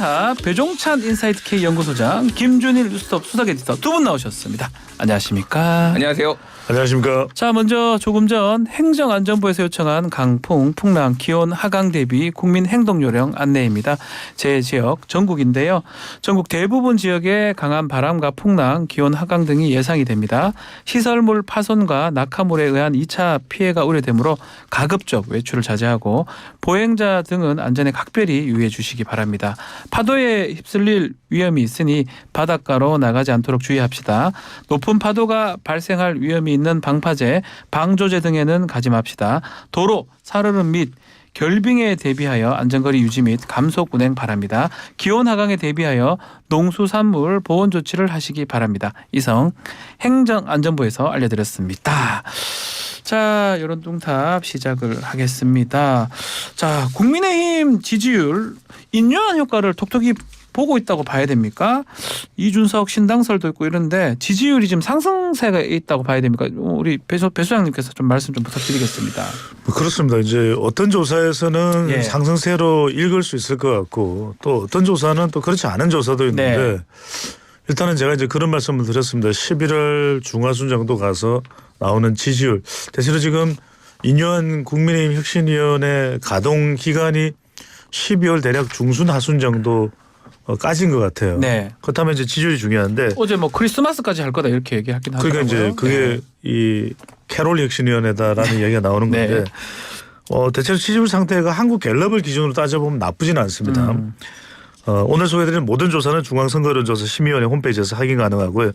연구소타 배종찬 인사이트 K 연구소장, 김준일 뉴스톱 수석 에디터 두 분 나오셨습니다. 안녕하십니까? 안녕하세요. 안녕하십니까. 자, 먼저 조금 전 행정안전부에서 요청한 강풍, 풍랑, 기온 하강 대비 국민 행동요령 안내입니다. 제 지역 전국인데요. 전국 대부분 지역에 강한 바람과 풍랑, 기온 하강 등이 예상이 됩니다. 시설물 파손과 낙하물에 의한 2차 피해가 우려되므로 가급적 외출을 자제하고 보행자 등은 안전에 각별히 유의해 주시기 바랍니다. 파도에 휩쓸릴 위험이 있으니 바닷가로 나가지 않도록 주의합시다. 높은 파도가 발생할 위험이 있는 방파제, 방조제 등에는 가지 맙시다. 도로, 살얼음 및 결빙에 대비하여 안전거리 유지 및 감속 운행 바랍니다. 기온 하강에 대비하여 농수산물 보온 조치를 하시기 바랍니다. 이상 행정안전부에서 알려드렸습니다. 자, 여론동답 시작을 하겠습니다. 자, 국민의힘 지지율 인요한 효과를 톡톡히 보고 있다고 봐야 됩니까? 이준석 신당설도 있고 이런데 지지율이 지금 상승세가 있다고 봐야 됩니까? 우리 배 소장님께서 좀 말씀 좀 부탁드리겠습니다. 그렇습니다. 이제 어떤 조사에서는 예. 상승세로 읽을 수 있을 것 같고 또 어떤 조사는 또 그렇지 않은 조사도 있는데 네. 일단은 제가 이제 그런 말씀을 드렸습니다. 11월 중하순 정도 가서 나오는 지지율. 대신에 지금 인요한 국민의힘 혁신위원회 가동 기간이 12월 대략 중순 하순 정도 까진 것 같아요. 네. 그렇다면 이제 지지율이 중요한데 어제 뭐 크리스마스까지 할 거다 이렇게 얘기하긴 하더라고요. 그러니까 이제 그게 이 캐롤 혁신위원회다라는 얘기가 나오는 건데 네. 대체로 지지율 상태가 한국갤럽을 기준으로 따져보면 나쁘지는 않습니다. 오늘 소개해드린 모든 조사는 중앙선거여론조사 심의위원회 홈페이지에서 확인 가능하고요.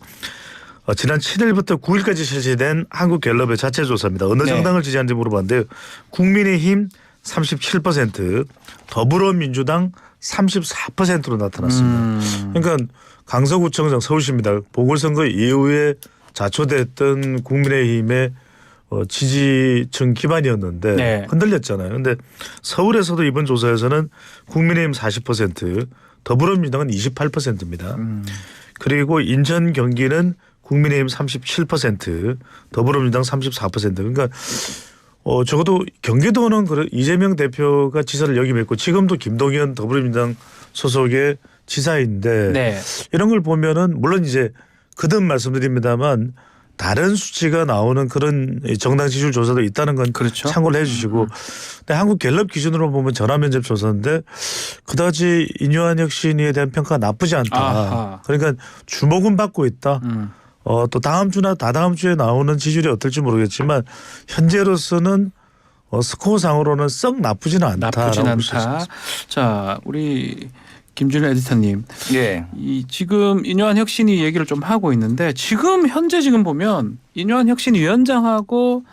지난 7일부터 9일까지 실시된 한국갤럽의 자체 조사입니다. 어느 네. 정당을 지지하는지 물어봤는데요. 국민의힘 37%, 더불어민주당 34%로 나타났습니다. 그러니까 강서구청장 서울시입니다. 보궐선거 이후에 자초됐던 국민의힘의 지지층 기반이었는데 네. 흔들렸잖아요. 그런데 서울에서도 이번 조사에서는 국민의힘 40%, 더불어민주당은 28%입니다. 그리고 인천 경기는 국민의힘 37%, 더불어민주당 34%. 그러니까 적어도 경기도는 이재명 대표가 지사를 역임했고 지금도 김동연 더불어민주당 소속의 지사인데 네. 이런 이런 걸 보면은 물론 이제 거듭 말씀드립니다만 다른 수치가 나오는 그런 정당 지지율 조사도 있다는 건 그렇죠. 참고를 해 주시고 근데 한국갤럽 기준으로 보면 전화면접 조사인데 그다지 인요한 혁신위에 대한 평가가 나쁘지 않다. 아하. 그러니까 주목은 받고 있다. 또 다음 주나 다다음 주에 나오는 지지율이 어떨지 모르겠지만 현재로서는 스코어상으로는 썩 나쁘지는 않다. 나쁘진 않다. 자, 우리 김준일 에디터님. 예. 이 지금 인요한 혁신위 얘기를 좀 하고 있는데 지금 현재 지금 보면 인요한 혁신위 위원장하고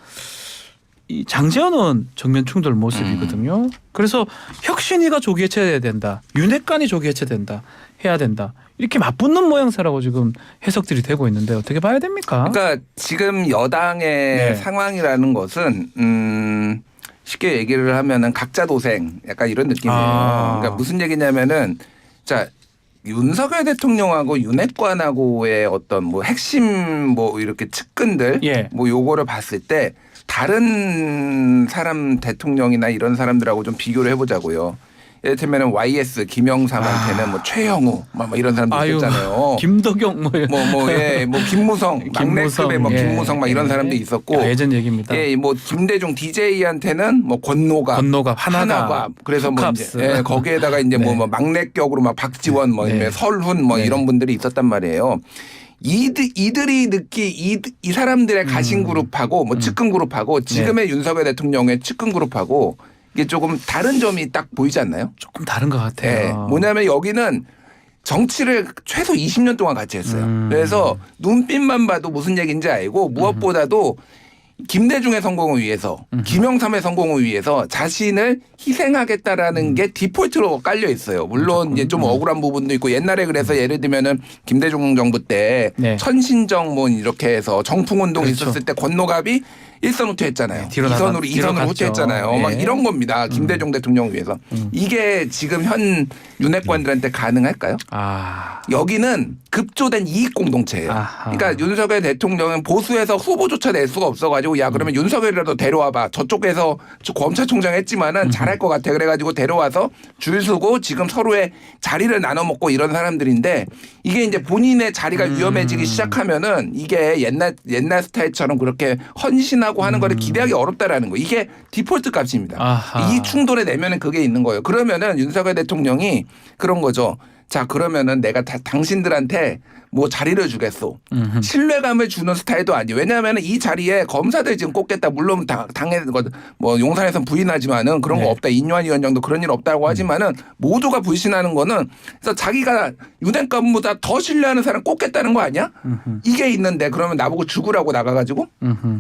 이 장제원 의원 정면 충돌 모습이거든요. 그래서 혁신위가 조기 해체해야 된다. 윤핵관이 조기 해체된다. 해야 된다. 이렇게 맞붙는 모양새라고 지금 해석들이 되고 있는데 어떻게 봐야 됩니까? 그러니까 지금 여당의 네. 상황이라는 것은 쉽게 얘기를 하면은 각자 도생 약간 이런 느낌이에요. 그러니까 무슨 얘기냐면은 자 윤석열 대통령하고 윤핵관하고의 어떤 뭐 핵심 뭐 이렇게 측근들 예. 뭐 요거를 봤을 때 다른 사람 대통령이나 이런 사람들하고 좀 비교를 해보자고요. 예를 들면 YS 김영삼한테는 뭐 최영우 뭐 이런 사람들 있었잖아요. 김덕영 뭐 김무성 막내급의 뭐 예. 김무성 막 이런 사람도 있었고 예전 얘기입니다. 예, 뭐 김대중 DJ한테는 뭐 권노갑, 하나갑 그래서 뭐 이제 거기에다가 이제 네. 뭐 막내격으로 막 박지원 뭐 네. 설훈 뭐 네. 이런 분들이 있었단 말이에요. 이들이 이 사람들의 가신 그룹하고 뭐 측근 그룹하고 지금의 윤석열 대통령의 측근 그룹하고 이게 조금 다른 점이 딱 보이지 않나요? 조금 다른 것 같아요. 네. 뭐냐면 여기는 정치를 최소 20년 동안 같이 했어요. 그래서 눈빛만 봐도 무슨 얘기인지 알고 무엇보다도 김대중의 성공을 위해서 김영삼의 성공을 위해서 자신을 희생하겠다라는 게 디폴트로 깔려 있어요. 물론 이제 좀 억울한 부분도 있고 옛날에 그래서 예를 들면은 김대중 정부 때 네. 천신정 뭐 이렇게 해서 정풍운동 그렇죠. 있었을 때 권노갑이 1선 후퇴했잖아요. 네, 뒤로 2선으로 뒤로 갔죠. 후퇴했잖아요. 막 네. 이런 겁니다. 김대중 대통령 위해서. 이게 지금 현 윤핵관들한테 가능할까요? 아. 여기는 급조된 이익 공동체예요. 아하. 그러니까 윤석열 대통령은 보수에서 후보조차 낼 수가 없어가지고 야 그러면 윤석열이라도 데려와봐. 저쪽에서 검찰총장 했지만은 잘할 것 같아. 그래가지고 데려와서 줄 서고 지금 서로의 자리를 나눠 먹고 이런 사람들인데 이게 이제 본인의 자리가 위험해지기 시작하면은 이게 옛날 스타일처럼 그렇게 헌신하고 하는 거를 기대하기 어렵다라는 거. 이게 디폴트 값입니다. 아하. 이 충돌의 내면은 그게 있는 거예요. 그러면은 윤석열 대통령이 그런 거죠. 자 그러면은 내가 당신들한테 뭐 자리를 주겠소. 신뢰감을 주는 스타일도 아니에요. 왜냐하면 이 자리에 검사들 지금 꼽겠다. 물론 당해 뭐 용산에선 부인하지만은 그런 거 네. 없다. 인요한 위원장도 그런 일 없다고 하지만은 모두가 불신하는 거는 그래서 자기가 윤핵관보다 더 신뢰하는 사람 꼽겠다는 거 아니야? 이게 있는데 그러면 나보고 죽으라고 나가가지고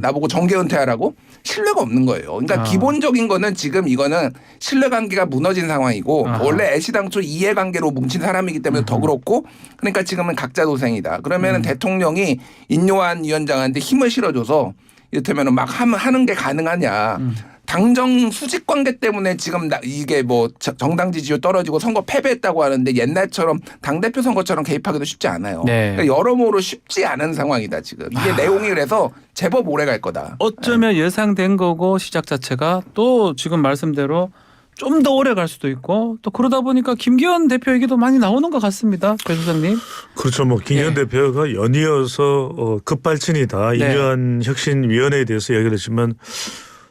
나보고 정계 은퇴하라고 신뢰가 없는 거예요. 그러니까 기본적인 거는 지금 이거는 신뢰관계가 무너진 상황이고 아하. 원래 애시당초 이해관계로 뭉친 사람이기 때문에 더 그렇고 그러니까 지금은 각자 도생이다. 그러면 대통령이 인요한 위원장한테 힘을 실어줘서 이를테면 막 하는 게 가능하냐. 당정 수직 관계 때문에 지금 이게 뭐 정당 지지율 떨어지고 선거 패배했다고 하는데 옛날처럼 당대표 선거처럼 개입하기도 쉽지 않아요. 네. 그러니까 여러모로 쉽지 않은 상황이다 지금. 이게 내용이 그래서 제법 오래 갈 거다. 어쩌면 예상된 거고 시작 자체가 또 지금 말씀대로 좀 더 오래 갈 수도 있고 또 그러다 보니까 김기현 대표 얘기도 많이 나오는 것 같습니다. 배 소장님. 그렇죠. 뭐 김기현 네. 대표가 연이어서 급발진이다. 네. 인요한 혁신위원회에 대해서 이야기를 했지만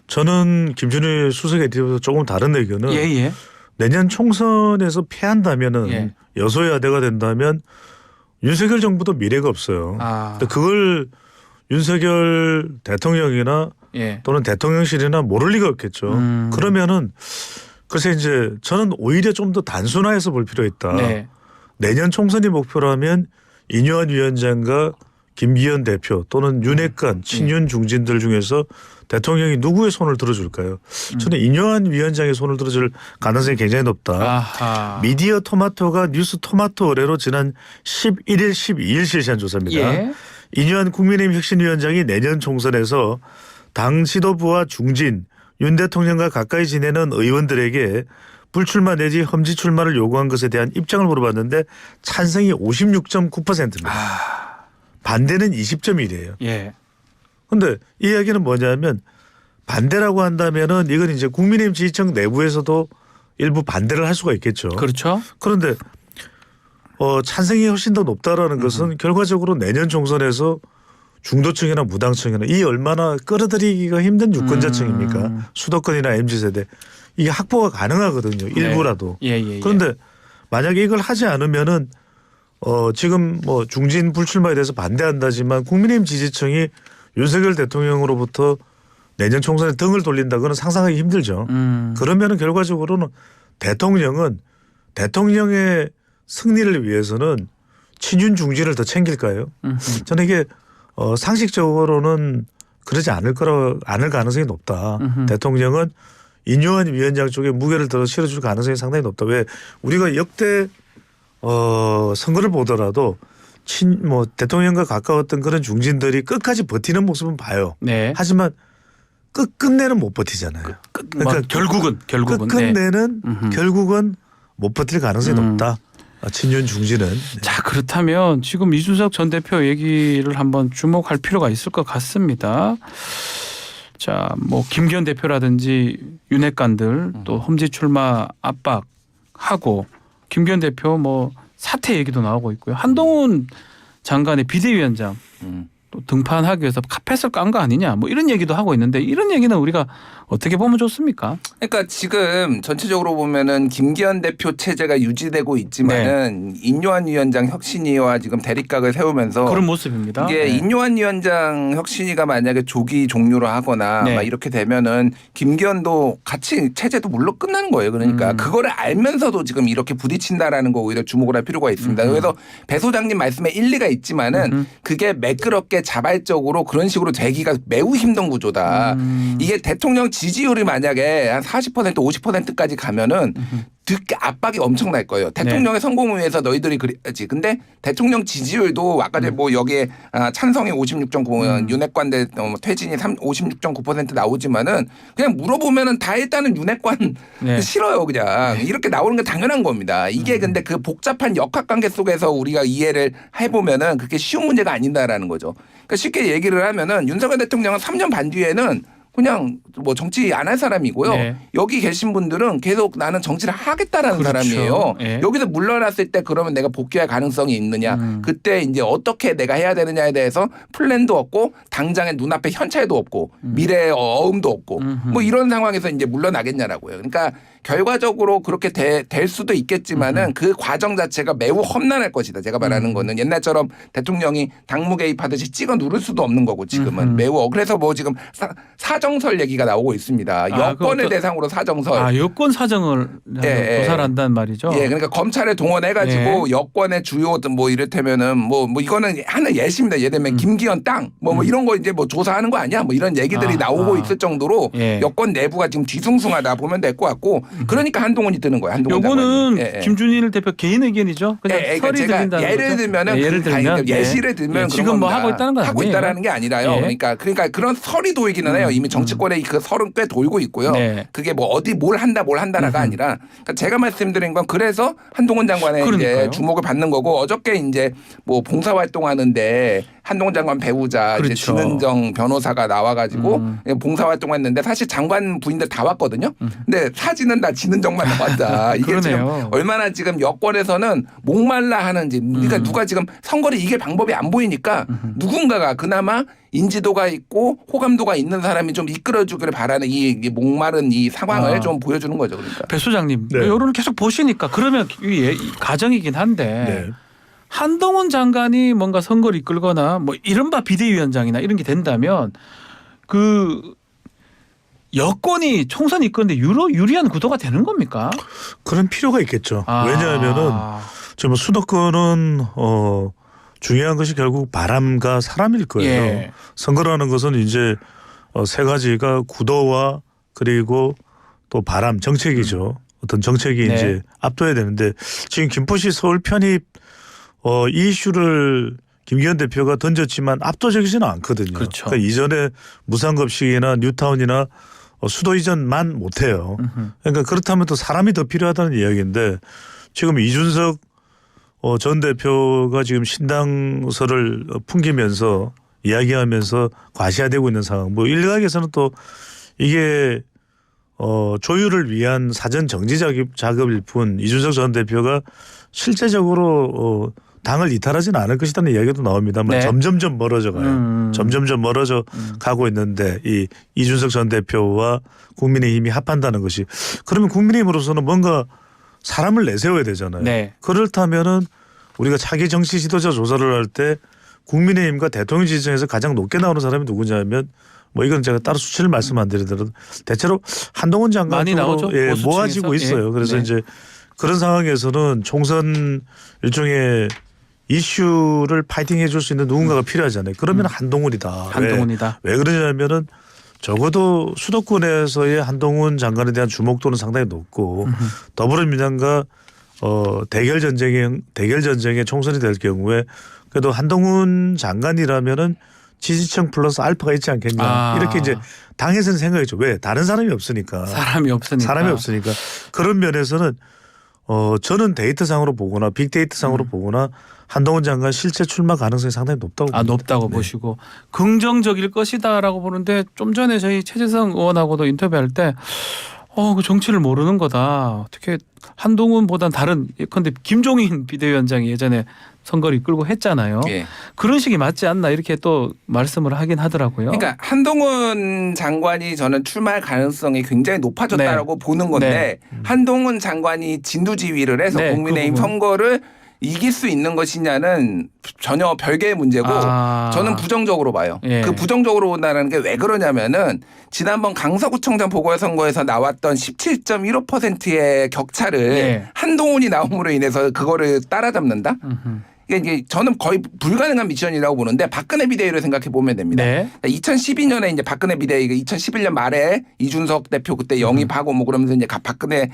저는 김준일 수석에 대해서 조금 다른 의견은 예예. 내년 총선에서 패한다면은 예. 여소야대가 된다면 윤석열 정부도 미래가 없어요. 아. 근데 그걸 윤석열 대통령이나 예. 또는 대통령실이나 모를 리가 없겠죠. 그러면은 글쎄 이제 저는 오히려 좀 더 단순화해서 볼 필요 있다. 네. 내년 총선이 목표라면 인요한 위원장과 김기현 대표 또는 윤핵관 친윤 중진들 중에서 대통령이 누구의 손을 들어줄까요? 저는 인요한 위원장의 손을 들어줄 가능성이 굉장히 높다. 아하. 미디어 토마토가 뉴스 토마토 의뢰로 지난 11일 12일 실시한 조사입니다. 예. 인요한 국민의힘 혁신위원장이 내년 총선에서 당 지도부와 중진 윤 대통령과 가까이 지내는 의원들에게 불출마 내지 험지 출마를 요구한 것에 대한 입장을 물어봤는데 찬성이 56.9%입니다. 반대는 20.1이에요. 예. 그런데 이 이야기는 뭐냐면 반대라고 한다면은 이건 이제 국민의힘 지지층 내부에서도 일부 반대를 할 수가 있겠죠. 그렇죠. 그런데 찬성이 훨씬 더 높다라는 것은 결과적으로 내년 총선에서 중도층이나 무당층이나 이 얼마나 끌어들이기가 힘든 유권자층입니까? 수도권이나 MZ세대. 이게 확보가 가능하거든요. 일부라도. 예. 그런데 만약에 이걸 하지 않으면은 지금 뭐 중진 불출마에 대해서 반대한다지만 국민의힘 지지층이 윤석열 대통령으로부터 내년 총선에 등을 돌린다고는 상상하기 힘들죠. 그러면은 결과적으로는 대통령은 대통령의 승리를 위해서는 친윤 중진을 더 챙길까요? 저는 이게 상식적으로는 그러지 않을 가능성이 높다. 대통령은 인요한 위원장 쪽에 무게를 더 실어줄 가능성이 상당히 높다. 왜 우리가 역대 선거를 보더라도 뭐 대통령과 가까웠던 그런 중진들이 끝까지 버티는 모습은 봐요. 네. 하지만 끝내는 못 버티잖아요. 뭐 결국은 끝내는 네. 결국은 못 버틸 가능성이 높다. 친윤 중진은. 네. 자 그렇다면 지금 이준석 전 대표 얘기를 한번 주목할 필요가 있을 것 같습니다. 자 뭐 김기현 대표라든지 윤핵관들 또 험지 출마 압박하고 김기현 대표 뭐 사퇴 얘기도 나오고 있고요. 한동훈 장관의 비대위원장 또 등판하기 위해서 카펫을 깐 거 아니냐 뭐 이런 얘기도 하고 있는데 이런 얘기는 우리가 어떻게 보면 좋습니까? 그러니까 지금 전체적으로 보면은 김기현 대표 체제가 유지되고 있지만은 인요한 위원장 혁신위와 지금 대립각을 세우면서 그런 모습입니다. 이게 네. 인요한 위원장 혁신위가 만약에 조기 종료를 하거나 네. 막 이렇게 되면은 김기현도 같이 체제도 물론 끝나는 거예요. 그러니까 그거를 알면서도 지금 이렇게 부딪힌다라는 거 오히려 주목을 할 필요가 있습니다. 그래서 배 소장님 말씀에 일리가 있지만은 그게 매끄럽게 자발적으로 그런 식으로 되기가 매우 힘든 구조다. 이게 대통령 지지율이 만약에 한 40% 50%까지 가면은 듣기 압박이 엄청날 거예요. 대통령의 성공을 위해서 너희들이 그랬지. 근데 대통령 지지율도 아까 전에 뭐 여기에 찬성이 56.9, 윤핵관 대 퇴진이 56.9% 나오지만은 그냥 물어보면은 다 일단은 윤핵관 네. 싫어요. 그냥 이렇게 나오는 게 당연한 겁니다. 이게 근데 그 복잡한 역학관계 속에서 우리가 이해를 해보면은 그렇게 쉬운 문제가 아닌다라는 거죠. 그러니까 쉽게 얘기를 하면은 윤석열 대통령은 3년 반 뒤에는 그냥 뭐 정치 안 할 사람이고요. 네. 여기 계신 분들은 계속 나는 정치를 하겠다라는 그렇죠. 사람이에요. 네. 여기서 물러났을 때 그러면 내가 복귀할 가능성이 있느냐. 그때 이제 어떻게 내가 해야 되느냐에 대해서 플랜도 없고 당장의 눈앞에 현찰도 없고 미래의 어음도 없고 뭐 이런 상황에서 이제 물러나겠냐라고요. 그러니까 결과적으로 그렇게 될 수도 있겠지만은 그 과정 자체가 매우 험난할 것이다. 제가 말하는 거는 옛날처럼 대통령이 당무 개입하듯이 찍어 누를 수도 없는 거고 지금은 매우 그래서 뭐 지금 사정설 얘기가 나오고 있습니다. 여권을 대상으로 사정설. 여권 사정을 조사를 한다는 말이죠. 예, 그러니까 검찰을 동원해가지고 여권의 주요 뭐 이를테면은 뭐 이거는 하나 예시입니다. 예를 들면 김기현 땅 뭐 이런 거 이제 뭐 조사하는 거 아니야? 뭐 이런 얘기들이 나오고 있을 정도로 여권 내부가 지금 뒤숭숭하다 보면 될 것 같고 그러니까 한동훈이 뜨는 거예요. 한동훈 요거는 장관이. 김준일 대표 개인 의견이죠. 그냥 설이 들린다는 예를 거죠. 들면은 예를 들면 예시를 들면 지금 뭐 하고 있다는 건 하고 아니에요. 있다라는 게 아니라요. 그러니까 그런 설이 도이기는 해요. 이미 정치권에 그 설은 꽤 돌고 있고요. 네. 그게 뭐 어디 뭘 한다라가 아니라 그러니까 제가 말씀드린 건 그래서 한동훈 장관의 이제 주목을 받는 거고 어저께 이제 뭐 봉사활동하는데 한동훈 장관 배우자 그렇죠. 이제 진은정 변호사가 나와가지고 봉사활동했는데 사실 장관 부인들 다 왔거든요. 근데 사진은 다 진은정만 나왔다. 이게 지금 얼마나 지금 여권에서는 목말라 하는지 그러니까 누가 지금 선거를 이길 방법이 안 보이니까 누군가가 그나마 인지도가 있고 호감도가 있는 사람이 좀 이끌어주기를 바라는 이 목마른 이 상황을 좀 보여주는 거죠. 그러니까. 배 소장님 여론을 계속 보시니까 그러면 이 가정이긴 한데 한동훈 장관이 뭔가 선거를 이끌거나 뭐 이른바 비대위원장이나 이런 게 된다면 그 여권이 총선 이끄는데 유리한 구도가 되는 겁니까? 그런 필요가 있겠죠. 왜냐하면은 지금 수도권은 중요한 것이 결국 바람과 사람일 거예요. 선거라는 것은 이제 세 가지가 구도와 그리고 또 바람 정책이죠. 어떤 정책이 이제 압도해야 되는데 지금 김포시 서울 편입 이 이슈를 김기현 대표가 던졌지만 압도적이지는 않거든요. 그렇죠. 그러니까 이전에 무상급식이나 뉴타운이나 수도 이전만 못해요. 그러니까 그렇다면 또 사람이 더 필요하다는 이야기인데 지금 이준석 전 대표가 지금 신당설을 풍기면서 이야기하면서 과시화되고 있는 상황. 뭐 일각에서는 또 이게 조율을 위한 사전 정지 작업일 뿐 이준석 전 대표가 실제적으로 당을 이탈하지는 않을 것이라는 이야기도 나옵니다만 점점점 멀어져 가요. 점점점 멀어져 가고 있는데 이 이준석 전 대표와 국민의힘이 합한다는 것이 그러면 국민의힘으로서는 뭔가 사람을 내세워야 되잖아요. 그렇다면은 우리가 차기 정치 지도자 조사를 할 때 국민의힘과 대통령 지지층에서 가장 높게 나오는 사람이 누구냐면 뭐 이건 제가 따로 수치를 말씀 안 드리더라도 대체로 한동훈 장관 쪽으로 모아지고 있어요. 그래서 이제 그런 상황에서는 총선 일종의 이슈를 파이팅해 줄 수 있는 누군가가 필요하잖아요. 그러면 한동훈이다. 왜 그러냐면은 적어도 수도권에서의 한동훈 장관에 대한 주목도는 상당히 높고 더불어민주당과 대결 전쟁에 총선이 될 경우에 그래도 한동훈 장관이라면은 지지층 플러스 알파가 있지 않겠냐 이렇게 이제 당에서는 생각했죠. 왜? 다른 사람이 없으니까. 사람이 없으니까. 그런 면에서는 저는 데이터상으로 보거나 빅데이터상으로 보거나 한동훈 장관 실제 출마 가능성이 상당히 높다고 봅니다. 높다고 보시고 긍정적일 것이다라고 보는데 좀 전에 저희 최재성 의원하고도 인터뷰할 때 그 정치를 모르는 거다. 어떻게 한동훈보단 다른 예컨대 김종인 비대위원장이 예전에 선거를 이끌고 했잖아요. 그런 식이 맞지 않나 이렇게 또 말씀을 하긴 하더라고요. 그러니까 한동훈 장관이 저는 출마할 가능성이 굉장히 높아졌다라고 보는 건데 한동훈 장관이 진두지휘를 해서 국민의힘 선거를 이길 수 있는 것이냐는 전혀 별개의 문제고 저는 부정적으로 봐요. 그 부정적으로 본다는 게 왜 그러냐면은 지난번 강서구청장 보궐선거에서 나왔던 17.15%의 격차를 한동훈이 나옴으로 인해서 그거를 따라잡는다? 이게 저는 거의 불가능한 미션이라고 보는데 박근혜 비대위를 생각해 보면 됩니다. 네. 2012년에 이제 박근혜 비대위가 2011년 말에 이준석 대표 그때 영입하고 뭐 그러면서 이제 박근혜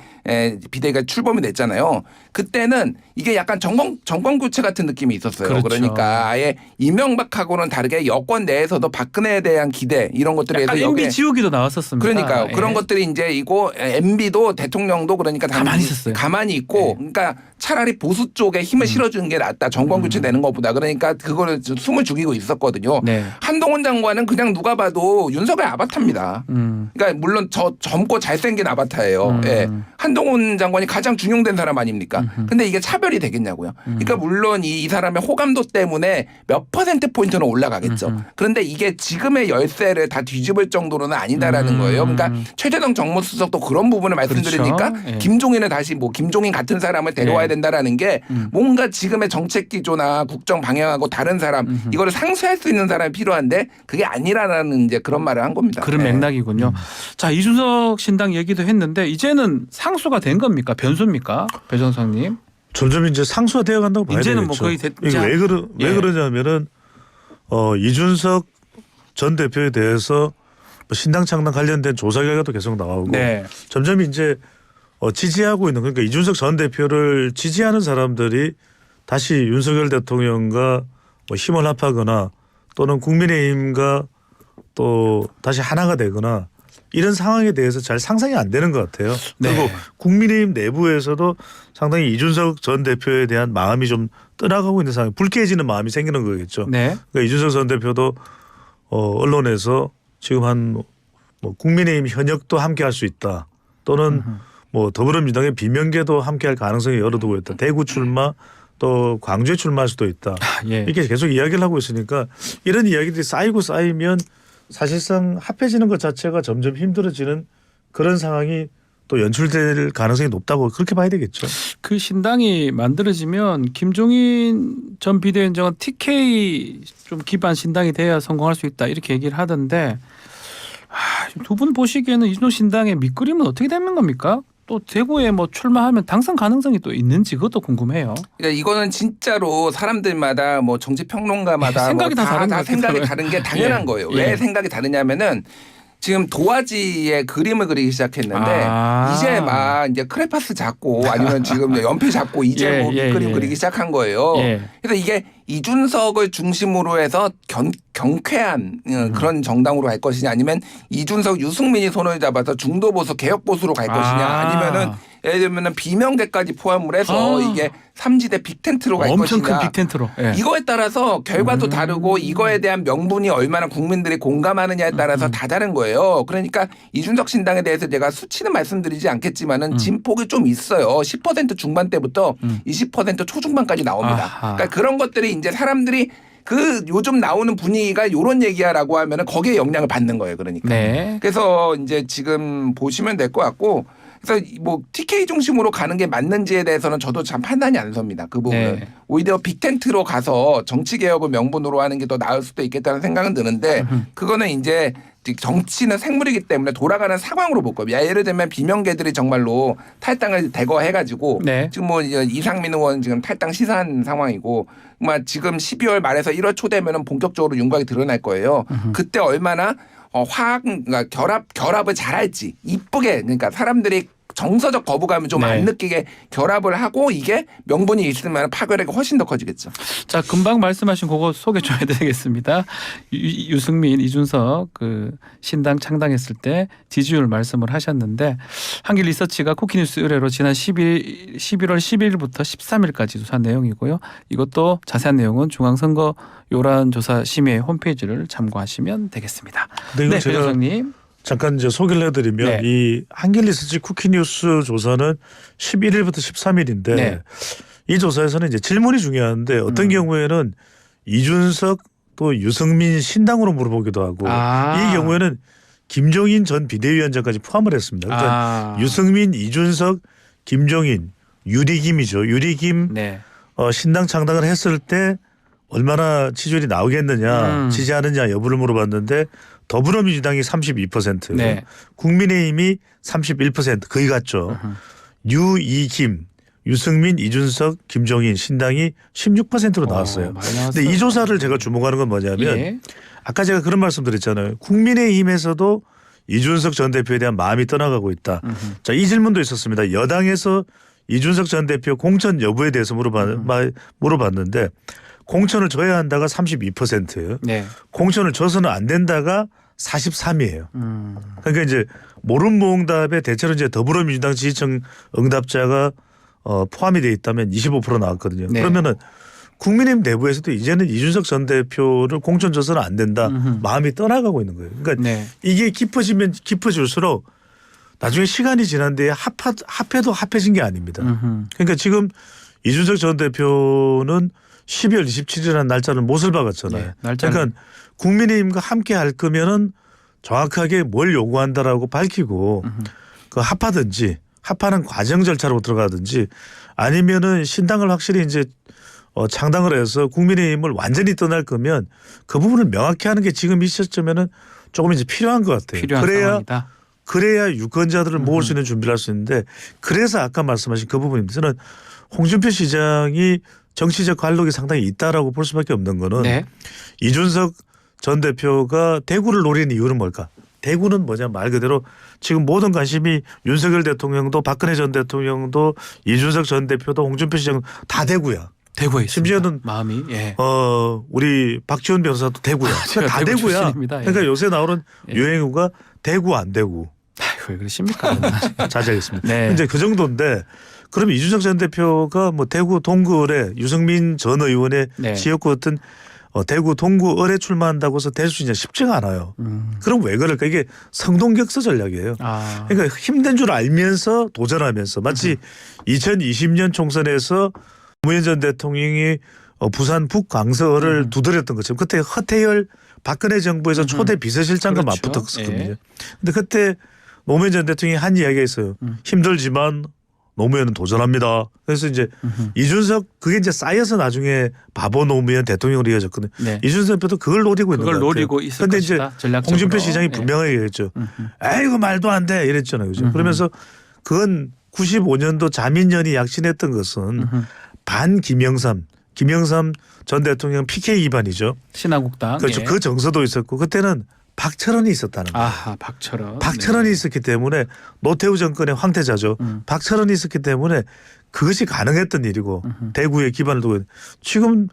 비대위가 출범이 됐잖아요. 그때는 이게 약간 정권 교체 같은 느낌이 있었어요. 그렇죠. 그러니까 아예 이명박하고는 다르게 여권 내에서도 박근혜에 대한 기대 이런 것들에 약간 대해서 MB 지우기도 나왔었습니다. 그러니까요. 예. 그런 것들이 이제 이거 MB도 대통령도 그러니까 가만히 있었어요. 가만히 있고 그러니까 차라리 보수 쪽에 힘을 실어주는 게 낫다. 정권 교체 되는 것보다. 그러니까 그거를 숨을 죽이고 있었거든요. 네. 한동훈 장관은 그냥 누가 봐도 윤석열 아바타입니다. 그러니까 물론 저 젊고 잘생긴 아바타예요. 예. 한동훈 장관이 가장 중용된 사람 아닙니까? 근데 이게 차별이 되겠냐고요. 그러니까 물론 이 사람의 호감도 때문에 몇 퍼센트 포인트는 올라가겠죠. 그런데 이게 지금의 열세를 다 뒤집을 정도로는 아니다라는 거예요. 그러니까 최재성 정무수석도 그런 부분을 말씀드리니까 그렇죠. 예. 김종인을 다시 뭐 김종인 같은 사람을 데려와야 된다라는 게 뭔가 지금의 정책 기조나 국정 방향하고 다른 사람 이거를 상쇄할 수 있는 사람이 필요한데 그게 아니라는 이제 그런 말을 한 겁니다. 그런 네. 맥락이군요. 자, 이준석 신당 얘기도 했는데 이제는 상수가 된 겁니까? 변수입니까? 배정상님. 점점 이제 상수가 되어 간다고 봐야 이제는 되겠죠. 뭐 거의 됐- 이게 왜 예. 그러냐면은 이준석 전 대표에 대해서 뭐 신당 창당 관련된 조사 결과도 계속 나오고 네. 점점 이제 지지하고 있는 그러니까 이준석 전 대표를 지지하는 사람들이 다시 윤석열 대통령과 뭐 힘을 합하거나 또는 국민의힘과 또 다시 하나가 되거나 이런 상황에 대해서 잘 상상이 안 되는 것 같아요. 네. 그리고 국민의힘 내부에서도 상당히 이준석 전 대표에 대한 마음이 좀 떠나가고 있는 상황, 불쾌해지는 마음이 생기는 거겠죠. 네. 그러니까 이준석 전 대표도 언론에서 지금 한 뭐 국민의힘 현역도 함께할 수 있다. 또는 뭐 더불어민주당의 비명계도 함께할 가능성이 열어두고 있다. 대구 출마 또 광주에 출마할 수도 있다. 예. 이렇게 계속 이야기를 하고 있으니까 이런 이야기들이 쌓이고 쌓이면 사실상 합해지는 것 자체가 점점 힘들어지는 그런 상황이 또 연출될 가능성이 높다고 그렇게 봐야 되겠죠. 그 신당이 만들어지면 김종인 전 비대위원장은 TK 좀 기반 신당이 돼야 성공할 수 있다 이렇게 얘기를 하던데 두 분 보시기에는 이준석 신당의 밑그림은 어떻게 되는 겁니까? 또 대구에 뭐 출마하면 당선 가능성이 또 있는지 그것도 궁금해요. 그러니까 이거는 진짜로 사람들마다 뭐 정치 평론가마다 생각이 다 다른 것 같아요. 생각이 다른 게 당연한 예. 거예요. 예. 왜 생각이 다르냐면은 지금 도화지에 그림을 그리기 시작했는데 아. 이제 막 이제 크레파스 잡고 아니면 지금 연필 잡고 이제 예, 뭐 예, 그림 예. 그리기 시작한 거예요. 예. 그래서 이게 이준석을 중심으로 해서 경쾌한 그런 정당으로 갈 것이냐 아니면 이준석 유승민이 손을 잡아서 중도 보수 개혁 보수로 갈 것이냐 아니면은 예를 들면은 비명계까지 포함을 해서 이게 삼지대 빅텐트로 갈 엄청 것이냐. 큰 빅텐트로. 예. 이거에 따라서 결과도 다르고 이거에 대한 명분이 얼마나 국민들이 공감하느냐에 따라서 다 다른 거예요. 그러니까 이준석 신당에 대해서 제가 수치는 말씀드리지 않겠지만은 진폭이 좀 있어요. 10% 중반대부터 20% 초중반까지 나옵니다. 아하. 그러니까 그런 것들이 이제 사람들이 그 요즘 나오는 분위기가 요런 얘기야라고 하면은 거기에 영향을 받는 거예요. 그러니까. 네. 그래서 이제 지금 보시면 될 것 같고 그래서 뭐 TK 중심으로 가는 게 맞는지에 대해서는 저도 참 판단이 안 섭니다. 그 부분은. 네. 오히려 빅텐트로 가서 정치 개혁을 명분으로 하는 게 더 나을 수도 있겠다는 생각은 드는데 그거는 이제 정치는 생물이기 때문에 돌아가는 상황으로 볼 겁니다. 예를 들면 비명계들이 정말로 탈당을 대거해가지고 네. 지금 뭐 이상민 의원 지금 탈당 시사한 상황이고 막 지금 12월 말에서 1월 초 되면은 본격적으로 윤곽이 드러날 거예요. 그때 얼마나 그러니까 결합을 잘할지 이쁘게 그러니까 사람들이 정서적 거부감을 좀 안 네. 느끼게 결합을 하고 이게 명분이 있으면 파괴력이 훨씬 더 커지겠죠. 자, 금방 말씀하신 그거 소개 좀 해드리겠습니다. 유승민, 이준석 그 신당 창당했을 때 지지율 말씀을 하셨는데 한길 리서치가 쿠키뉴스 의뢰로 지난 11월 10일부터 13일까지 조사한 내용이고요. 이것도 자세한 내용은 중앙선거 요란조사 심의 홈페이지를 참고하시면 되겠습니다. 근데 이거 네, 제가 배정상님. 잠깐 이제 소개를 해드리면 네. 이 한길리서치 쿠키뉴스 조사는 11일부터 13일인데 네. 이 조사에서는 이제 질문이 중요한데 어떤 경우에는 이준석 또 유승민 신당으로 물어보기도 하고 이 경우에는 김종인 전 비대위원장까지 포함을 했습니다. 그러니까 유승민, 이준석, 김종인, 유리김이죠. 유리김 네. 신당 창당을 했을 때 얼마나 지지율이 나오겠느냐 지지하느냐 여부를 물어봤는데 더불어민주당이 32%, 네. 국민의힘이 31% 거의 같죠. 유이김, 유승민, 이준석, 김종인 신당이 16%로 나왔어요. 많이 나왔어요. 근데 이 조사를 제가 주목하는 건 뭐냐면 예. 아까 제가 그런 말씀드렸잖아요. 국민의힘에서도 이준석 전 대표에 대한 마음이 떠나가고 있다. 자, 이 질문도 있었습니다. 여당에서 이준석 전 대표 공천 여부에 대해서 물어봤는데 공천을 줘야 한다가 32%예요. 네. 공천을 줘서는 안 된다가 43이에요. 그러니까 이제 모rum모응답에 대체로 이제 더불어민주당 지지층 응답자가 포함이 돼 있다면 25% 나왔거든요. 네. 그러면은 국민의힘 내부에서도 이제는 이준석 전 대표를 공천 줘서는 안 된다. 마음이 떠나가고 있는 거예요. 그러니까 네. 이게 깊어지면 깊어질수록 나중에 시간이 지난 뒤에 합해도 합해진 게 아닙니다. 그러니까 지금 이준석 전 대표는 12월 27일이라는 날짜를 못을 박았잖아요. 네, 날짜는. 그러니까 국민의힘과 함께 할 거면은 정확하게 뭘 요구한다라고 밝히고 그 합하든지 합하는 과정 절차로 들어가든지 아니면은 신당을 확실히 이제 창당을 해서 국민의힘을 완전히 떠날 거면 그 부분을 명확히 하는 게 지금 이 시점에는 조금 이제 필요한 것 같아요. 필요한 상황이다. 그래야 유권자들을 모을 수 있는 준비를 할 수 있는데 그래서 아까 말씀하신 그 부분입니다. 저는 홍준표 시장이 정치적 관록이 상당히 있다라고 볼 수밖에 없는 거는 네. 이준석 전 대표가 대구를 노리는 이유는 뭘까? 대구는 뭐냐 말 그대로 지금 모든 관심이 윤석열 대통령도 박근혜 전 대통령도 이준석 전 대표도 홍준표 시장 다 대구야. 대구에 있습니다. 심지어는 마음이 예. 우리 박지원 변호사도 대구야. 제가 다 대구 대구야. 출신입니다. 예. 그러니까 요새 나오는 예. 유행어가 대구 안 대구. 아이고 왜 그러십니까? 자제하겠습니다. 네. 이제 그 정도인데 그럼 이준석 전 대표가 뭐 대구 동구을에 유승민 전 의원의 네. 지역구 같은 대구 동구을에 출마한다고 해서 될 수 있냐 쉽지가 않아요. 그럼 왜 그럴까? 이게 성동격서 전략이에요. 아. 그러니까 힘든 줄 알면서 도전하면서 마치 2020년 총선에서 노무현 전 대통령이 부산 북광서를 두드렸던 것처럼 그때 허태열 박근혜 정부에서 초대 비서실장과 그렇죠. 맞붙었거든요. 예. 근데 그때 노무현 전 대통령이 한 이야기가 있어요. 힘들지만 노무현은 도전합니다. 그래서 이제 이준석 그게 이제 쌓여서 나중에 바보 노무현 대통령으로 이어졌거든요. 네. 이준석 대표도 그걸 노리고 있는 그걸 것 같아요. 노리고 있을 근데 것이다. 이제 전략적으로. 홍준표 시장이 예. 분명하게 얘기했죠. 아이고 말도 안 돼 이랬잖아요. 그죠? 그러면서 그건 95년도 자민련이 약신했던 것은 반 김영삼 전 대통령 PK 기반이죠. 신한국당. 그렇죠. 예. 그 정서도 있었고 그때는 박철원이 있었다는 거예요. 아하 박철원. 박철원이 네. 있었기 때문에 노태우 정권의 황태자죠. 박철원이 있었기 때문에 그것이 가능했던 일이고 대구에 기반을 두고 지금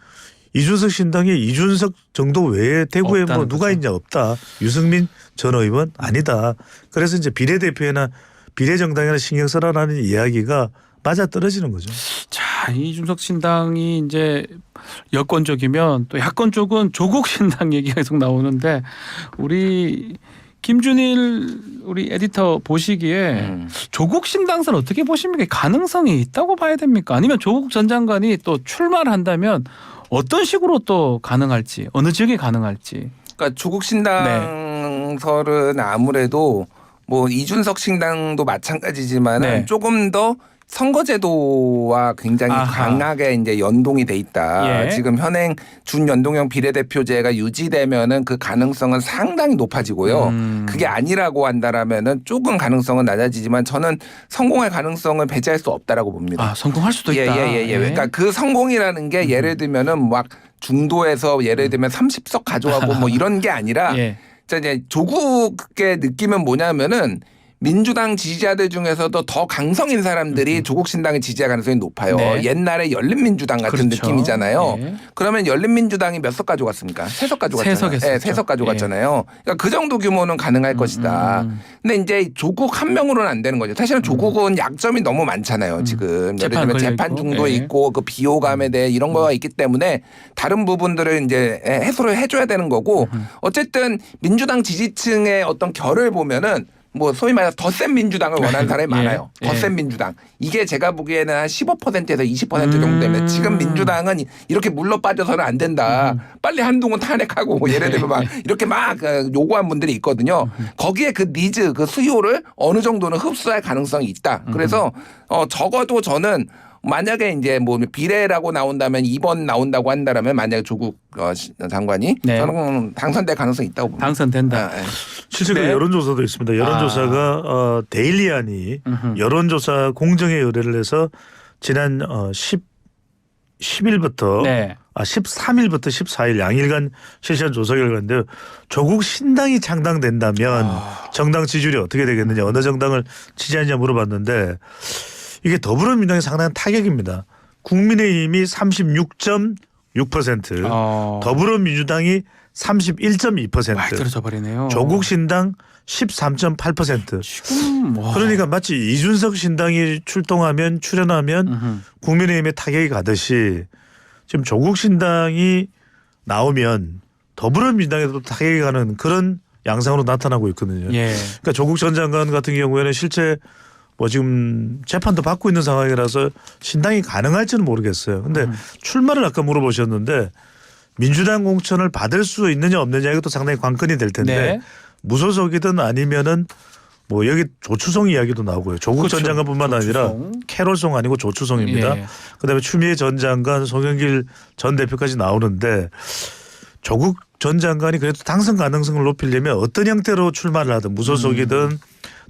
이준석 신당에 이준석 정도 외에 대구에 뭐 없다는 누가 거죠. 있냐 없다. 유승민 전 의원 아니다. 그래서 이제 비례대표나 비례정당이나 신경 써라라는 이야기가 맞아 떨어지는 거죠. 자, 이준석 신당이 이제 여권 쪽이면 또 야권 쪽은 조국 신당 얘기가 계속 나오는데 우리 김준일 우리 에디터 보시기에 조국 신당선 어떻게 보십니까? 가능성이 있다고 봐야 됩니까? 아니면 조국 전 장관이 또 출마를 한다면 어떤 식으로 또 가능할지 어느 지역이 가능할지. 그러니까 조국 신당설은 아무래도 뭐 이준석 신당도 마찬가지지만 네. 은 조금 더 선거제도와 굉장히 아하. 강하게 이제 연동이 돼 있다. 예. 지금 현행 준연동형 비례대표제가 유지되면은 그 가능성은 상당히 높아지고요. 그게 아니라고 한다라면은 조금 가능성은 낮아지지만 저는 성공할 가능성을 배제할 수 없다라고 봅니다. 아 성공할 수도 있다. 예. 그러니까 그 성공이라는 게 예를 들면은 막 중도에서 예를 들면 30석 가져가고 뭐 이런 게 아니라 예. 자 이제 조국의 느낌은 뭐냐면은 민주당 지지자들 중에서도 더 강성인 사람들이 조국 신당을 지지할 가능성이 높아요. 네. 옛날에 열린민주당 같은 그렇죠. 느낌이잖아요. 예. 그러면 열린민주당이 몇 석 가져갔습니까? 3석 가져갔잖아요. 3석 했었죠. 네, 3석 가져갔잖아요. 그러니까 그 정도 규모는 가능할 것이다. 근데 이제 조국 한 명으로는 안 되는 거죠. 사실은 조국은 약점이 너무 많잖아요. 지금 예를 들면 재판 중도 예. 있고 그 비호감에 대해 이런 거가 있기 때문에 다른 부분들을 이제 해소를 해줘야 되는 거고 어쨌든 민주당 지지층의 어떤 결을 보면은 뭐 소위 말해서 더 센 민주당을 원하는 사람이 예. 많아요. 더 센 민주당. 이게 제가 보기에는 한 15%에서 20% 정도 됩니다. 지금 민주당은 이렇게 물러 빠져서는 안 된다. 빨리 한동훈 탄핵하고 뭐 예를 들면 막 이렇게 막 요구한 분들이 있거든요. 거기에 그 니즈, 그 수요를 어느 정도는 흡수할 가능성이 있다. 그래서 적어도 저는 만약에 이제 뭐 비례라고 나온다면 2번 나온다고 한다면 만약에 조국 장관이 네. 저는 당선될 가능성이 있다고 봅니다. 당선된다. 아, 예. 실제 그 네. 여론조사도 있습니다. 여론조사가 데일리안이 여론조사 공정에 의뢰를 해서 지난 10일부터 네. 13일부터 14일 양일간 실시한 조사 결과인데요. 조국 신당이 창당된다면 정당 지지율이 어떻게 되겠느냐, 어느 정당을 지지하느냐 물어봤는데 이게 더불어민주당이 상당한 타격입니다. 국민의힘이 36.6%, 더불어민주당이 31.2%, 많이 떨어져 버리네요. 조국 신당 13.8%. 지금 그러니까 마치 이준석 신당이 출연하면 국민의힘에 타격이 가듯이 지금 조국 신당이 나오면 더불어민주당에도 타격이 가는 그런 양상으로 나타나고 있거든요. 예. 그러니까 조국 전 장관 같은 경우에는 실제 뭐 지금 재판도 받고 있는 상황이라서 신당이 가능할지는 모르겠어요. 근데 출마를 아까 물어보셨는데 민주당 공천을 받을 수 있느냐 없느냐 이것도 상당히 관건이 될 텐데 네. 무소속이든 아니면은 뭐 여기 조추송 이야기도 나오고요. 조국 그렇죠. 전 장관뿐만 아니라 캐롤송 아니고 조추송입니다. 예. 그다음에 추미애 전 장관, 송영길 전 대표까지 나오는데 조국 전 장관이 그래도 당선 가능성을 높이려면 어떤 형태로 출마를 하든 무소속이든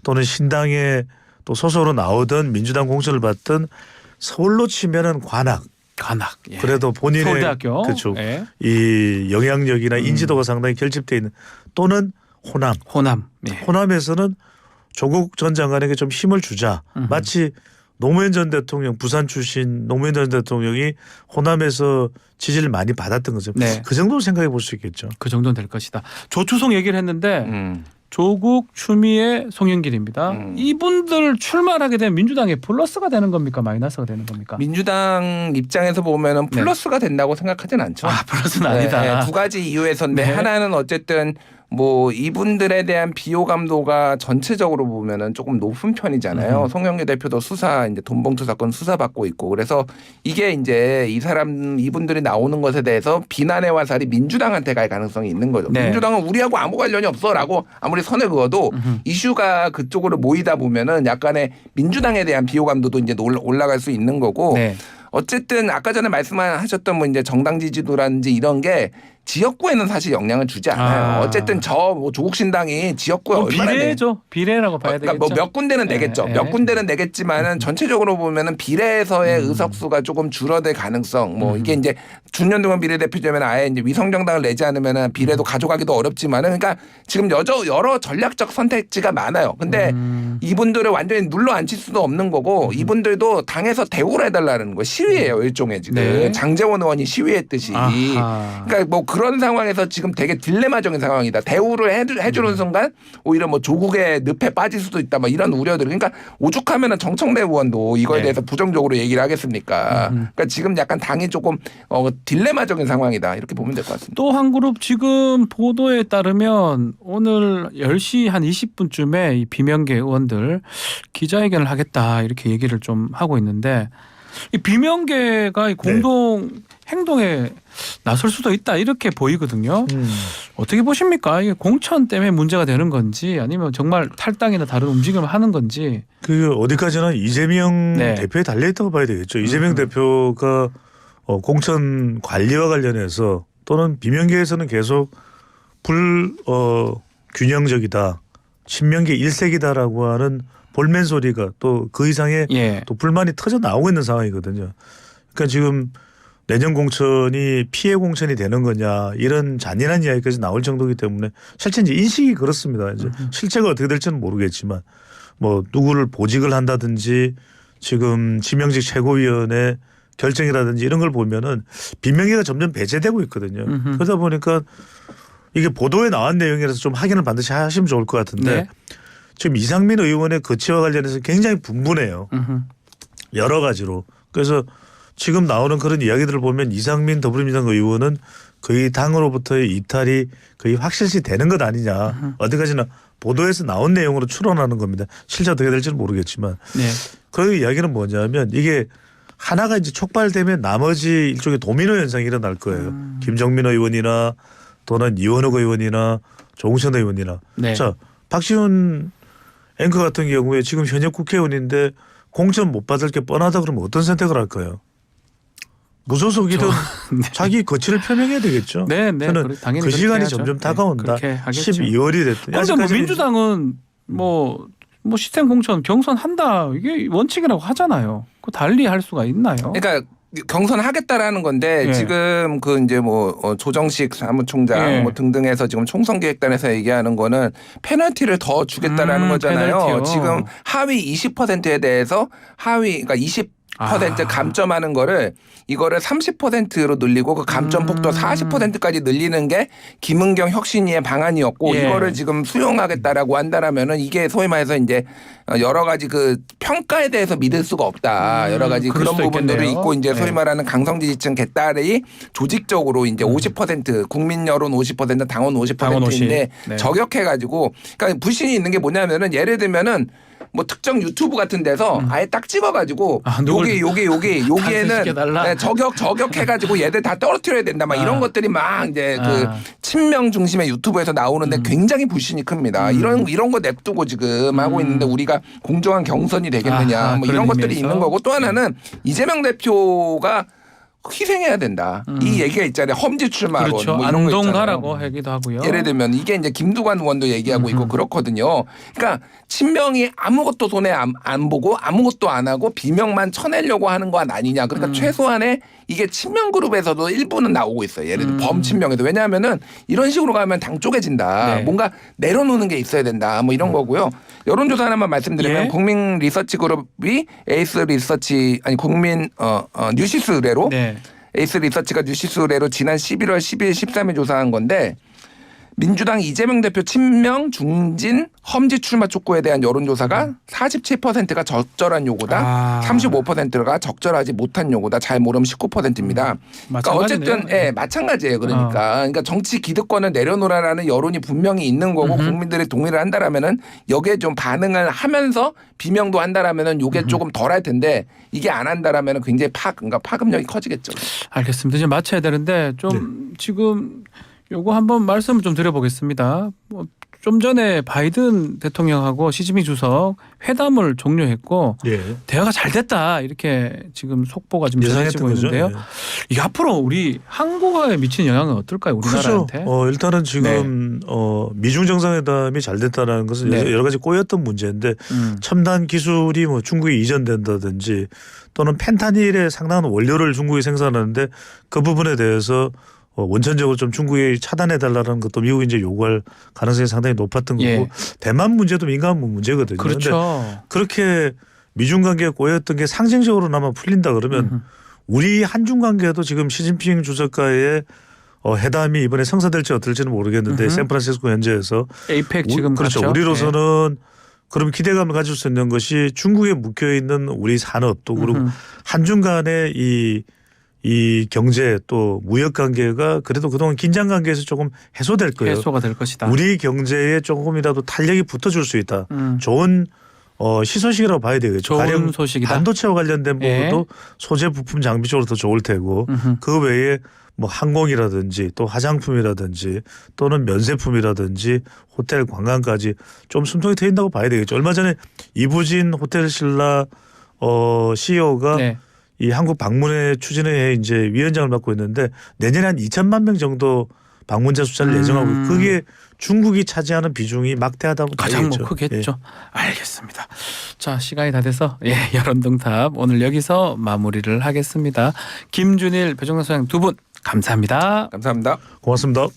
또는 신당에 또 소속으로 나오든 민주당 공천을 받든 서울로 치면은 관악. 예. 그래도 본인의 서울대학교. 그렇죠. 예. 이 영향력이나 인지도가 상당히 결집돼 있는 또는 호남. 예. 호남에서는 조국 전 장관에게 좀 힘을 주자. 마치 노무현 전 대통령 부산 출신 노무현 전 대통령이 호남에서 지지를 많이 받았던 거죠. 네. 그 정도로 생각해 볼 수 있겠죠. 그 정도는 될 것이다. 조추송 얘기를 했는데 조국, 추미애, 송영길입니다. 이분들 출마하게 되면 민주당에 플러스가 되는 겁니까? 마이너스가 되는 겁니까? 민주당 입장에서 보면은 플러스가 된다고 생각하진 않죠. 플러스는 아니다. 네, 두 가지 이유에서인데 네. 하나는 어쨌든 뭐 이분들에 대한 비호감도가 전체적으로 보면은 조금 높은 편이잖아요. 송영길 대표도 수사 이제 돈봉투 사건 수사받고 있고 그래서 이게 이제 이분들이 나오는 것에 대해서 비난의 화살이 민주당한테 갈 가능성이 있는 거죠. 네. 민주당은 우리하고 아무 관련이 없어라고 아무리 선을 그어도 이슈가 그쪽으로 모이다 보면은 약간의 민주당에 대한 비호감도도 이제 올라갈 수 있는 거고. 네. 어쨌든 아까 전에 말씀하셨던 뭐 이제 정당 지지도라든지 이런 게 지역구에는 사실 영향을 주지 않아요. 어쨌든 뭐 조국 신당이 지역구에 얼마나 비례죠. 비례라고 봐야 되겠죠. 뭐 몇 군데는 내겠죠. 몇 군데는 내겠지만은 전체적으로 보면은 비례에서의 의석수가 조금 줄어들 가능성. 뭐 이게 이제 준연동형 비례대표제면 아예 이제 위성 정당을 내지 않으면은 비례도 가져가기도 어렵지만은 그러니까 지금 여러 전략적 선택지가 많아요. 근데 이분들을 완전히 눌러 앉힐 수도 없는 거고 이분들도 당에서 대우를 해달라는 거 시위예요. 일종의 지금 네. 장제원 의원이 시위했듯이. 그러니까 뭐 그런 상황에서 지금 되게 딜레마적인 상황이다. 대우를 해주는 순간 오히려 뭐 조국의 늪에 빠질 수도 있다. 뭐 이런 우려들. 그러니까 오죽하면은 정청래 의원도 이거에 네. 대해서 부정적으로 얘기를 하겠습니까? 그러니까 지금 약간 당이 조금 딜레마적인 상황이다. 이렇게 보면 될 것 같습니다. 또 한 그룹 지금 보도에 따르면 오늘 10시 한 20분쯤에 이 비명계 의원들 기자회견을 하겠다 이렇게 얘기를 좀 하고 있는데 이 비명계가 이 공동 행동에 나설 수도 있다 이렇게 보이거든요. 어떻게 보십니까? 이게 공천 때문에 문제가 되는 건지 아니면 정말 탈당이나 다른 움직임을 하는 건지. 그 어디까지나 이재명 네. 대표에 달려 있다고 봐야 되겠죠. 이재명 대표가 공천 관리와 관련해서 또는 비명계에서는 계속 균형적이다, 친명계 일색이다라고 하는 볼멘 소리가 또 그 이상의 예. 또 불만이 터져 나오고 있는 상황이거든요. 그러니까 지금 내년 공천이 피해 공천이 되는 거냐 이런 잔인한 이야기까지 나올 정도이기 때문에 실제 이제 인식이 그렇습니다. 이제 실체가 어떻게 될지는 모르겠지만 뭐 누구를 보직을 한다든지 지금 지명직 최고위원회 결정이라든지 이런 걸 보면은 비명계가 점점 배제되고 있거든요. 그러다 보니까 이게 보도에 나온 내용이라서 좀 확인을 반드시 하시면 좋을 것 같은데 네. 지금 이상민 의원의 거취와 관련해서 굉장히 분분해요. 여러 가지로. 그래서 지금 나오는 그런 이야기들을 보면 이상민 더불어민주당 의원은 거의 당으로부터의 이탈이 거의 확실시 되는 것 아니냐. 어디까지나 보도에서 나온 내용으로 추론하는 겁니다. 실제 어떻게 될지는 모르겠지만. 네. 그 이야기는 뭐냐면 이게 하나가 이제 촉발되면 나머지 일종의 도미노 현상이 일어날 거예요. 김정민 의원이나 또는 이원욱 의원이나 조웅천 의원이나. 네. 자, 박지원 앵커 같은 경우에 지금 현역 국회의원인데 공천 못 받을 게 뻔하다 그러면 어떤 선택을 할까요? 무소속이든 자기 거취를 표명해야 되겠죠. 네, 저는 당연히 그 시간이 해야죠. 점점 다가온다. 그렇게 하겠죠. 12월이 됐더니 그런데 뭐 민주당은 뭐 뭐 시스템 공천 경선한다 이게 원칙이라고 하잖아요. 그 달리 할 수가 있나요? 그러니까 경선하겠다라는 건데 예. 지금 그 이제 뭐 조정식 사무총장 예. 뭐 등등해서 지금 총선기획단에서 얘기하는 거는 페널티를 더 주겠다라는 거잖아요. 페널티요. 지금 하위 20%에 대해서 하위 그러니까 20% 감점하는 거를 이거를 30%로 늘리고 그 감점 폭도 40%까지 늘리는 게 김은경 혁신위의 방안이었고 예. 이거를 지금 수용하겠다라고 한다라면은 이게 소위 말해서 이제 여러 가지 그 평가에 대해서 믿을 수가 없다. 여러 가지 그럴 그런 수도 부분들이 있겠네요. 있고 이제 소위 예. 말하는 강성지지층 개딸이 조직적으로 이제 50% 국민 여론 50% 당원 50%인데 네. 저격해가지고 그러니까 불신이 있는 게 뭐냐면은 예를 들면은 뭐 특정 유튜브 같은 데서 아예 딱 찍어가지고 여기에는 시켜달라? 네, 저격해가지고 얘들 다 떨어뜨려야 된다 막 이런 것들이 막 이제 그 친명 중심의 유튜브에서 나오는데 굉장히 불신이 큽니다. 이런 거 냅두고 지금 하고 있는데 우리가 공정한 경선이 되겠느냐 아하, 뭐 그런 이런 것들이 의미에서? 있는 거고 또 하나는 이재명 대표가 희생해야 된다. 이 얘기가 있잖아요. 험지 출마론 그렇죠. 뭐 이런 거 있잖아요. 안동가라고 하기도 하고요. 예를 들면 이게 이제 김두관 의원도 얘기하고 있고 그렇거든요. 그러니까 친명이 아무것도 손에 안 보고 아무것도 안 하고 비명만 쳐내려고 하는 거 아니냐. 그러니까 최소한의 이게 친명 그룹에서도 일부는 나오고 있어요. 예를 들어 범친명에도. 왜냐하면은 이런 식으로 가면 당 쪼개진다. 네. 뭔가 내려놓는 게 있어야 된다. 뭐 이런 거고요. 여론조사 하나만 말씀드리면 예. 국민 리서치 그룹이 에이스 리서치 아니 국민 뉴시스 의뢰로 네. 에이스 리서치가 뉴시스 의뢰로 지난 11월 10일 13일 조사한 건데 민주당 이재명 대표 친명 중진 험지 출마 촉구에 대한 여론조사가 47%가 적절한 요구다. 35%가 적절하지 못한 요구다. 잘 모르면 19%입니다. 그러니까 어쨌든 마찬가지네요. 마찬가지예요. 그러니까 정치 기득권을 내려놓으라는 여론이 분명히 있는 거고 국민들이 동의를 한다라면은 여기에 좀 반응을 하면서 비명도 한다라면은 요게 조금 덜할 텐데 이게 안 한다라면은 굉장히 그러니까 파급력이 커지겠죠. 알겠습니다. 이제 마쳐야 되는데 좀 지금 요거 한번 말씀을 좀 드려보겠습니다. 좀 전에 바이든 대통령하고 시진핑 주석 회담을 종료했고 예. 대화가 잘 됐다 이렇게 지금 속보가 좀 예상했던 전해지고 거죠. 있는데요. 예. 이게 앞으로 우리 한국어에 미치는 영향은 어떨까요? 크죠. 우리나라한테? 일단은 지금 미중 정상회담이 잘 됐다는 것은 네. 여러 가지 꼬였던 문제인데 첨단 기술이 뭐 중국에 이전된다든지 또는 펜타닐의 상당한 원료를 중국이 생산하는데 그 부분에 대해서 원천적으로 좀 중국이 차단해 달라는 것도 미국이 이제 요구할 가능성이 상당히 높았던 거고 예. 대만 문제도 민감한 문제거든요. 그렇죠. 그런데 그렇게 미중 관계가 꼬였던 게 상징적으로나마 풀린다 그러면 우리 한중 관계도 지금 시진핑 주석과의 회담이 이번에 성사될지 어떨지는 모르겠는데 샌프란시스코 현지에서 에이펙 지금 그렇죠. 갔죠? 우리로서는 그럼 기대감을 가질 수 있는 것이 중국에 묶여 있는 우리 산업도 그리고 한중 간의 이 경제 또 무역 관계가 그래도 그동안 긴장 관계에서 조금 해소될 거예요. 해소가 될 것이다. 우리 경제에 조금이라도 탄력이 붙어줄 수 있다. 좋은 희소식이라고 봐야 되겠죠. 좋은 가령 소식이다. 반도체와 관련된 예. 부분도 소재 부품 장비 쪽으로 더 좋을 테고 그 외에 뭐 항공이라든지 또 화장품이라든지 또는 면세품이라든지 호텔 관광까지 좀 숨통이 트인다고 봐야 되겠죠. 얼마 전에 이부진 호텔 신라 CEO가 네. 이 한국 방문의 추진에 이제 위원장을 맡고 있는데 내년에 한 2천만 명 정도 방문자 숫자를 예정하고 있고 그게 중국이 차지하는 비중이 막대하다고 가장 봐야겠죠. 크겠죠. 알겠습니다. 자, 시간이 다 돼서 여론동답 오늘 여기서 마무리를 하겠습니다. 김준일, 배종남 소장 두 분 감사합니다. 감사합니다. 고맙습니다.